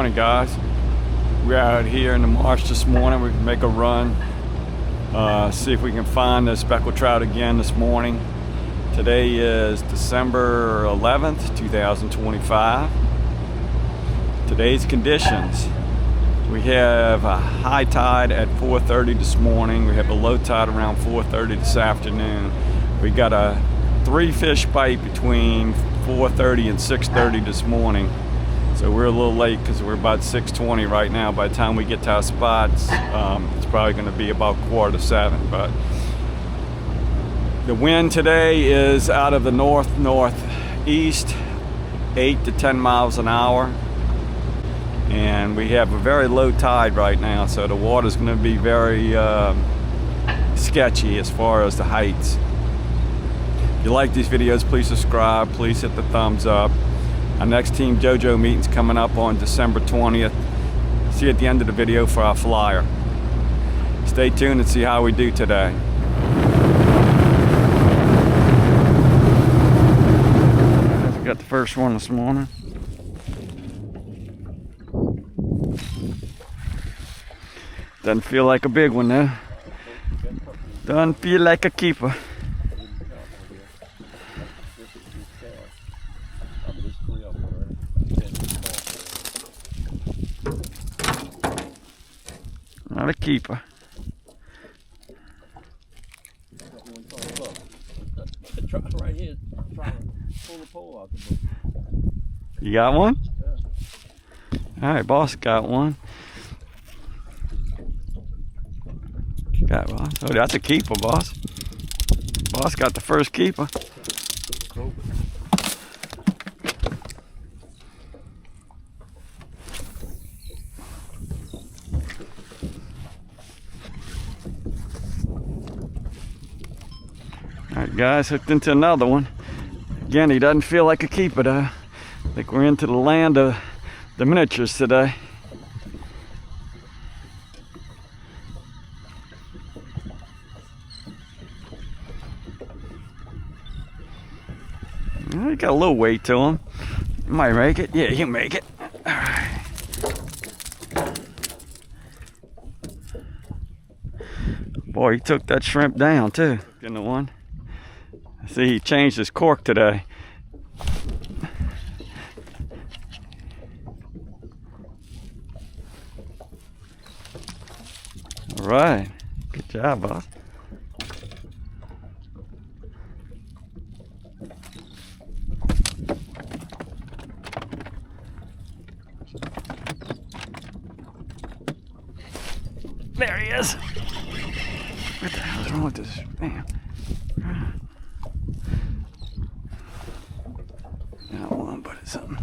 morning, guys. We're out here in the marsh this morning. We can make a run, see if we can find the speckled trout again this morning. Today is December 11th, 2025. Today's conditions. We have a high tide at 4:30 this morning. We have a low tide around 4:30 this afternoon. We got a 3 fish bite between 4:30 and 6:30 this morning. So we're a little late because we're about 6:20 right now. By the time we get to our spots, it's probably going to be about 6:45. But the wind today is out of the north-northeast, 8 to 10 miles an hour. And we have a very low tide right now, so the water's going to be very sketchy as far as the heights. If you like these videos, please subscribe, please hit the thumbs up. Our next Team JoJo meeting's coming up on December 20th. See you at the end of the video for our flyer. Stay tuned and see how we do today. We got the first one this morning. Doesn't feel like a big one though. Doesn't feel like a keeper. Not a keeper. Right here, trying to pull the pole out the boat. You got one? Yeah. All right, boss got one. Got one. Oh, that's a keeper, boss. Boss got the first keeper. All right, guys, hooked into another one. Again, he doesn't feel like a keeper though. I think we're into the land of the miniatures today. He got a little weight to him. He might make it. Yeah, he'll make it. All right. Boy, he took that shrimp down too. Getting the one. See, he changed his cork today. All right. Good job, boss. There he is. What the hell is wrong with this man? Not one, but it's something.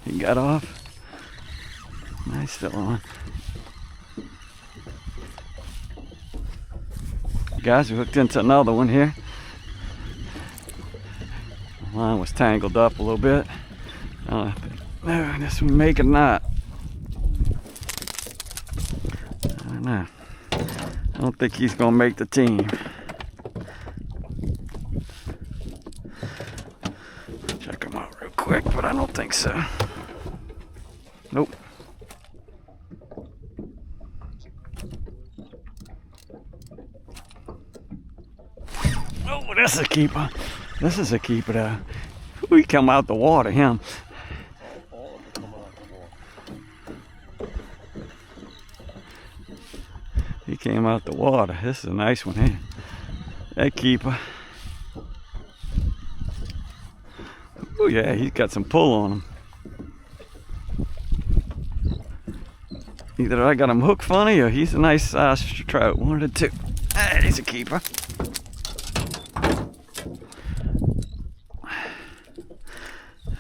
He got off. Nice, still on. Guys, we hooked into another one here. The line was tangled up a little bit. No, this one make it not. I don't know. I don't think he's gonna make the team. Check him out real quick, but I don't think so. Nope. Oh, that's a keeper. This is a keeper though. We come out the water, him. He came out the water. This is a nice one here. That keeper. Oh yeah, he's got some pull on him. Either I got him hooked funny or he's a nice size trout. One of the two. Ah, he's a keeper.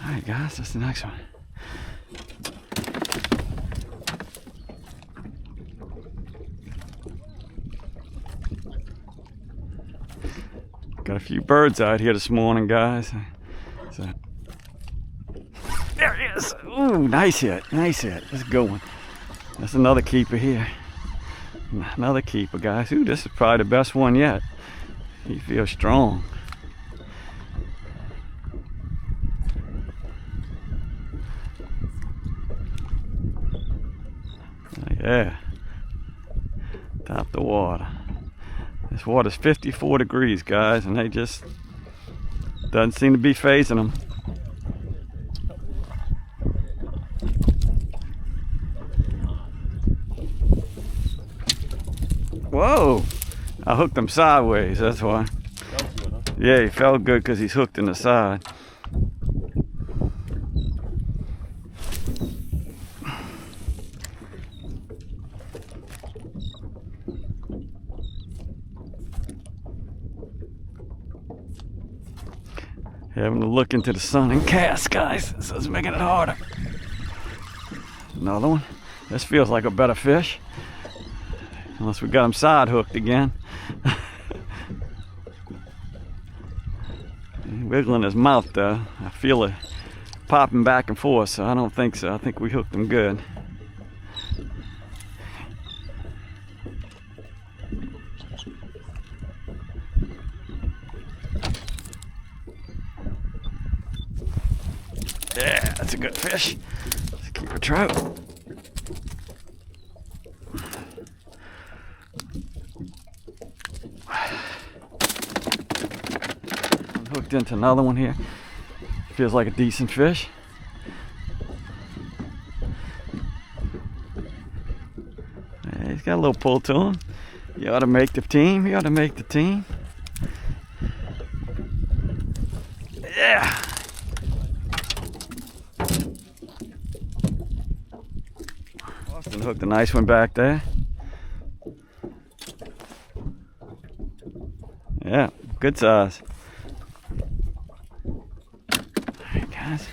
Alright guys, that's the next one. Got a few birds out here this morning, guys. So, there he is. Ooh, nice hit, nice hit. That's a good one. That's another keeper here. Another keeper, guys. Ooh, this is probably the best one yet. He feels strong. Yeah. Top the water. This water's 54 degrees, guys, and they just doesn't seem to be phasing them. Whoa! I hooked him sideways, that's why. Yeah, he felt good because he's hooked in the side. Having to look into the sun and cast, guys. So it's making it harder. Another one. This feels like a better fish. Unless we got him side hooked again. Wiggling his mouth though. I feel it popping back and forth, so I don't think so. I think we hooked him good. Yeah, that's a good fish. Let's keep a trout. I'm hooked into another one here. Feels like a decent fish. Yeah, he's got a little pull to him. You ought to make the team. You ought to make the team. Yeah. Austin hooked a nice one back there. Yeah, good size. Alright, guys.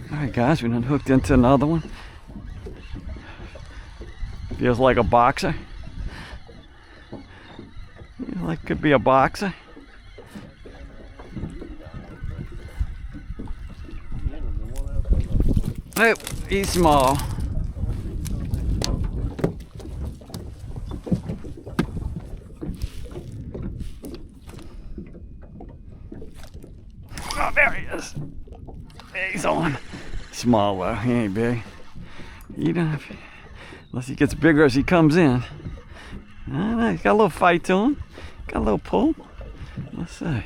Alright, guys, we done hooked into another one. Feels like a boxer. Feels like could be a boxer. Oh, he's small. Oh, there he is. He's on. Small though, he ain't big. You don't have, unless he gets bigger as he comes in. I don't know, he's got a little fight to him. Got a little pull. Let's see.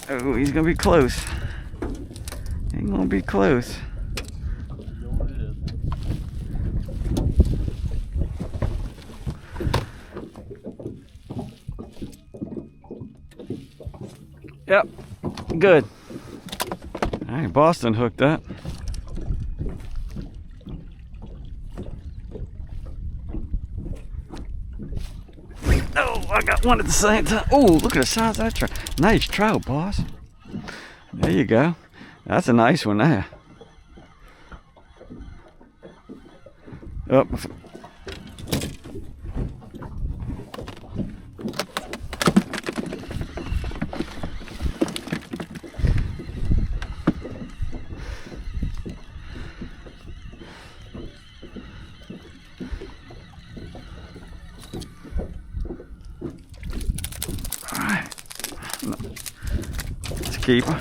Oh, he's gonna be close. He's gonna be close. Yep, good. All right, Boston hooked up. Oh, I got one at the same time. Oh, look at the size of that trout. Nice trout, boss. There you go. That's a nice one there. Oh. Keeper.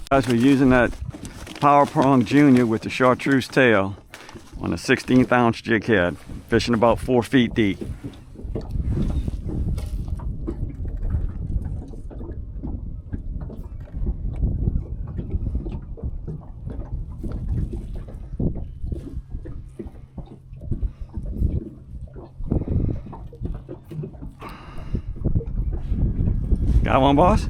Guys, we're using that Power Prong Junior with the chartreuse tail on a 16th ounce jig head, fishing about 4 feet deep. Got one, boss?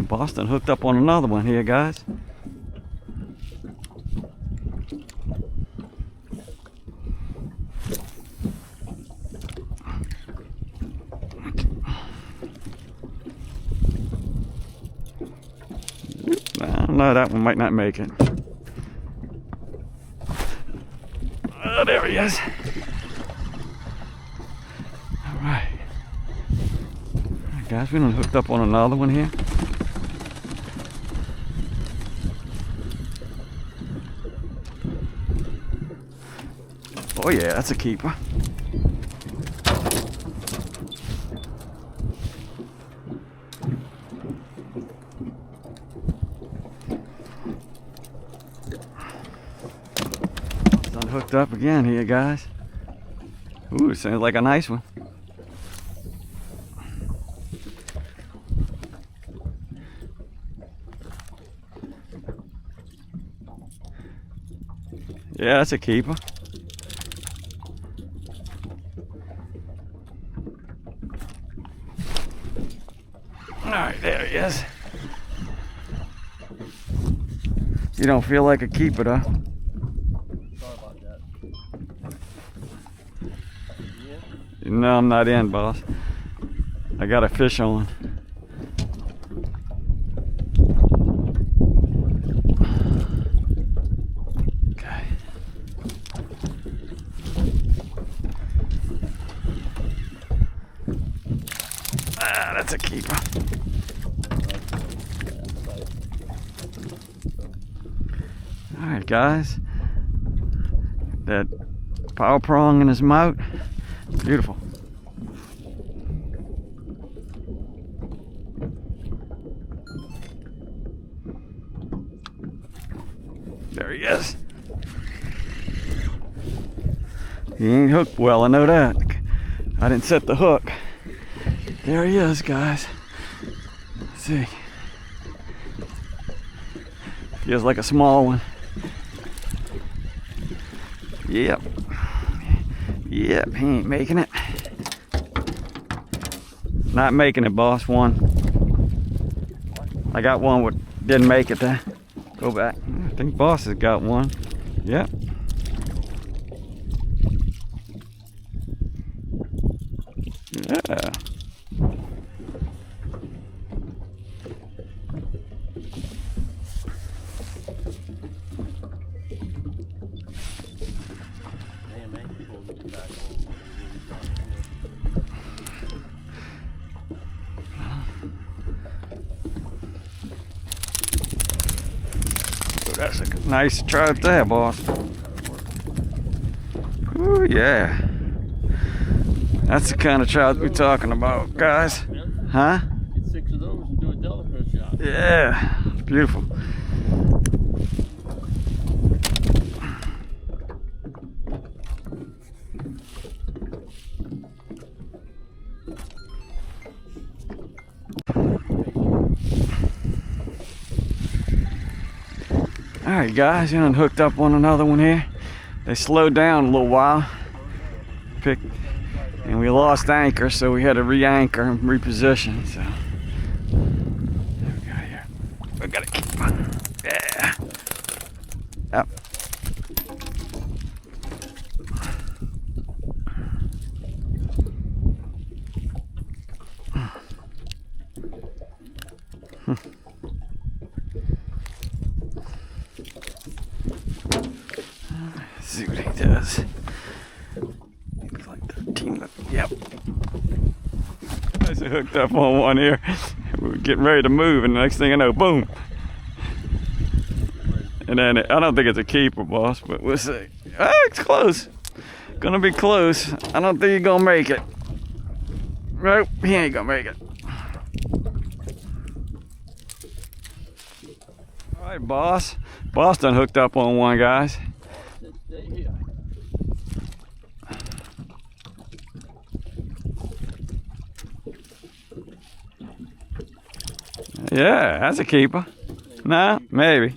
Boston hooked up on another one here, guys. know, that one might not make it. Oh, there he is. All right. All right, guys, we done hooked up on another one here. Oh yeah, that's a keeper. Hooked up again here, guys. Ooh, sounds like a nice one. Yeah, that's a keeper. All right, there he is. You don't feel like a keeper, though. No, I'm not in, boss. I got a fish on. Okay. Ah, that's a keeper. All right, guys. That power prong in his mouth. Beautiful. There he is. He ain't hooked well, I know that. I didn't set the hook. There he is, guys. Let's see. Feels like a small one. Yep. Yep, he ain't making it. Not making it, boss. One. I got one that didn't make it there. Go back. I think boss has got one. Yep. Yeah. That's a nice trout there, boss. Ooh, yeah. That's the kind of trout we're talking about, guys. Huh? Get 6 of those and do a delicate shot. Yeah, beautiful. Alright guys, you done hooked up on another one here. They slowed down a little while. And we lost anchor, so we had to re-anchor and reposition. So there we go here. We gotta keep on. Yeah. Yep. See what he does. Looks like 13. Yep. I just hooked up on one here. We were getting ready to move, and the next thing I know, boom. And then I don't think it's a keeper, boss, but we'll see. Oh, it's close. Gonna be close. I don't think he's gonna make it. Nope, he ain't gonna make it. All right, boss. Boss done hooked up on one, guys. Yeah, that's a keeper. No, maybe.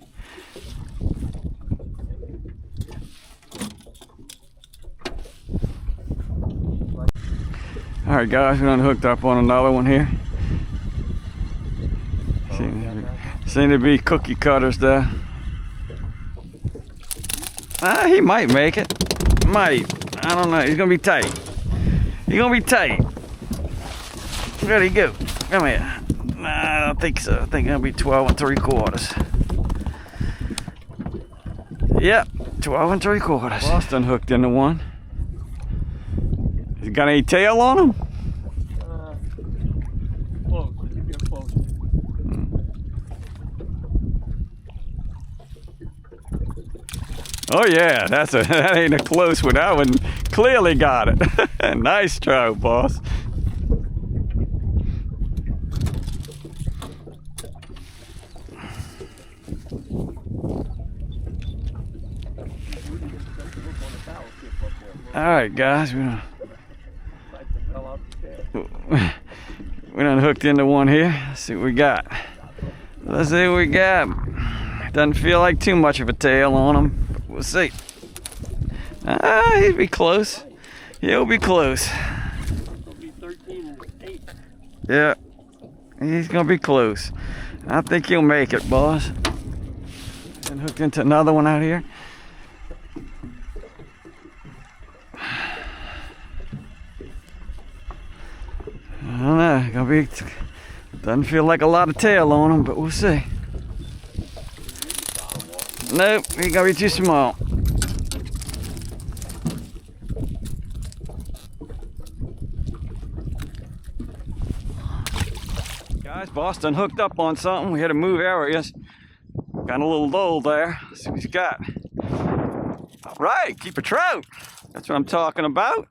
All right, guys, we done hooked up on another one here. Seem to be cookie cutters there. He might make it. Might. I don't know. He's gonna be tight. He's gonna be tight. Where'd he go? Come here. Nah, I don't think so. I think it'll be 12 3/4. Yep, 12 and 3/4. Boston hooked into one. Has he got any tail on him? Close. Keep it close. Oh yeah, that ain't a close one. That one clearly got it. Nice trout, boss. All right, guys, we done hooked into one here. Let's see what we got. Let's see what we got. Doesn't feel like too much of a tail on him, but we'll see. He'll be close. He'll be close. It'll be 13 and 8. Yeah, he's gonna be close. I think he'll make it, boss. And hooked into another one out here. I don't know, doesn't feel like a lot of tail on him, but we'll see. Nope, he's gonna be too small. Guys, Boston hooked up on something. We had to move areas. Got a little lull there. Let's see what he's got. All right, keep a trout. That's what I'm talking about.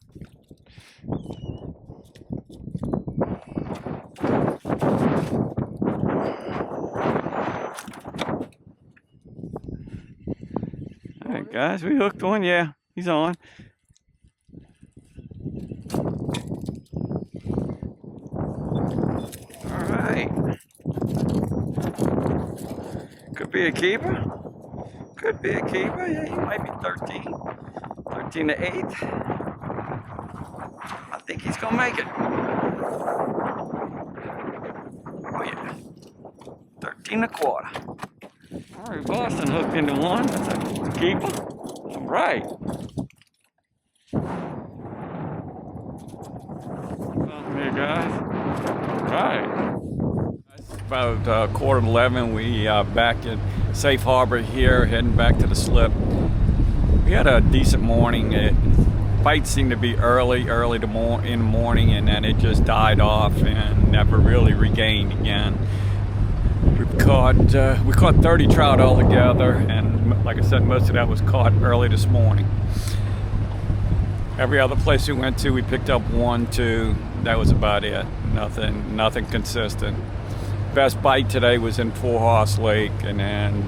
All right, guys, we hooked one. Yeah, he's on. All right. Could be a keeper. Could be a keeper. Yeah, he might be 13. 13 to 8. I think he's gonna make it. Oh yeah. 13 1/4. All right, Boston hooked into one. That's a keeper. All right. Here, guys. All right. It's about 10:45. We back in Safe Harbor here, heading back to the slip. We had a decent morning. Fight seemed to be early in the morning, and then it just died off and never really regained again. We caught 30 trout altogether, and like I said, most of that was caught early this morning. Every other place we went to, we picked up 1, 2. That was about it. Nothing consistent. Best bite today was in Four Horse Lake, and then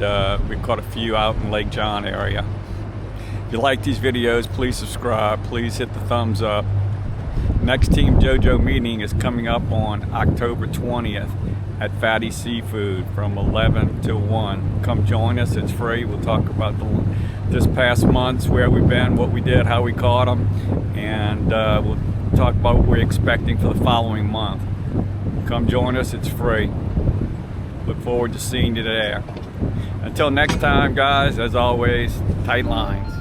we caught a few out in Lake John area. If you like these videos, please subscribe. Please hit the thumbs up. Next Team JoJo meeting is coming up on October 20th at Fatty Seafood from 11 to 1. Come join us. It's free. We'll talk about this past months, where we've been, what we did, how we caught them, and we'll talk about what we're expecting for the following month. Come join us. It's free. Look forward to seeing you there. Until next time, guys, as always, tight lines.